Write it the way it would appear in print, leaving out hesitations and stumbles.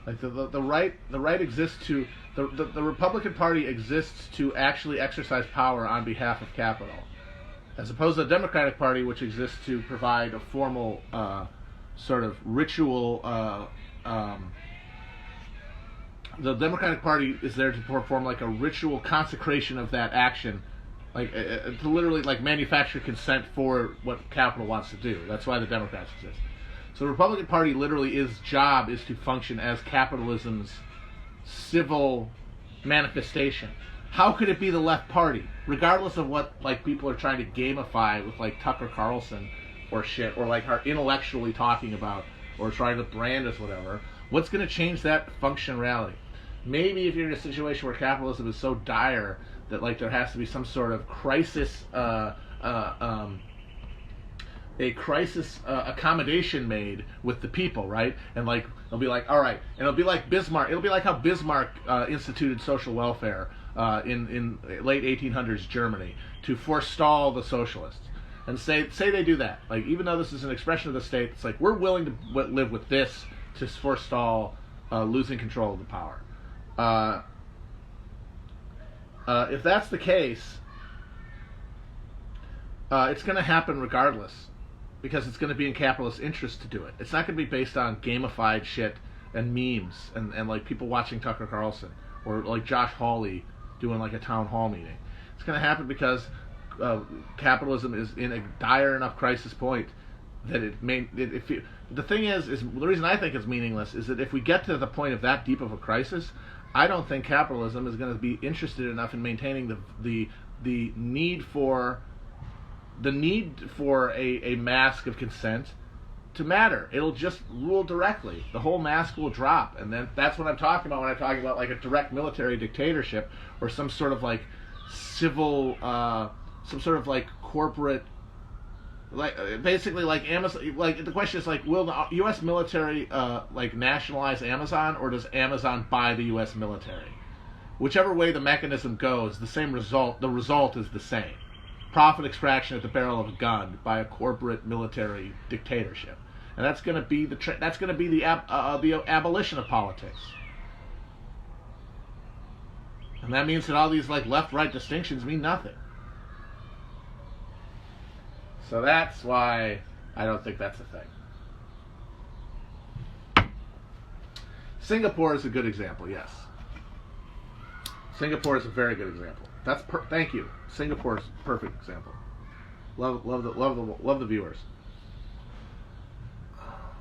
Like the right exists to the Republican Party exists to actually exercise power on behalf of capital, as opposed to the Democratic Party, which exists to provide a formal sort of ritual. The Democratic Party is there to perform like a ritual consecration of that action, like to literally like manufacture consent for what capital wants to do. That's why the Democrats exist. So the Republican Party literally its job is to function as capitalism's civil manifestation. How could it be the left party, regardless of what like people are trying to gamify with like Tucker Carlson or shit, or like are intellectually talking about or trying to brand as whatever? What's going to change that functionality? Maybe if you're in a situation where capitalism is so dire that like there has to be some sort of crisis, a crisis accommodation made with the people, right? And like they'll be like, all right, and it'll be like Bismarck. It'll be like how Bismarck instituted social welfare in late 1800s Germany to forestall the socialists. And say they do that. Like even though this is an expression of the state, it's like we're willing to live with this to forestall losing control of the power. If that's the case, it's going to happen regardless, because it's going to be in capitalist interest to do it. It's not going to be based on gamified shit and memes and like people watching Tucker Carlson or like Josh Hawley doing like a town hall meeting. It's going to happen because capitalism is in a dire enough crisis point that the thing is the reason I think it's meaningless is that if we get to the point of that deep of a crisis, I don't think capitalism is going to be interested enough in maintaining the need for a mask of consent to matter. It'll just rule directly. The whole mask will drop, and then that's what I'm talking about when I'm talking about like a direct military dictatorship or some sort of like civil, some sort of like corporate, like basically like Amazon. Like the question is like, will the U.S. military like nationalize Amazon, or does Amazon buy the U.S. military? Whichever way the mechanism goes, the result is the same. Profit extraction at the barrel of a gun by a corporate military dictatorship, and that's going to be the abolition of politics. And that means that all these like left-right distinctions mean nothing. So that's why I don't think that's a thing. Singapore is a good example, yes. Singapore is a very good example. Thank you. Singapore is a perfect example. Love the viewers.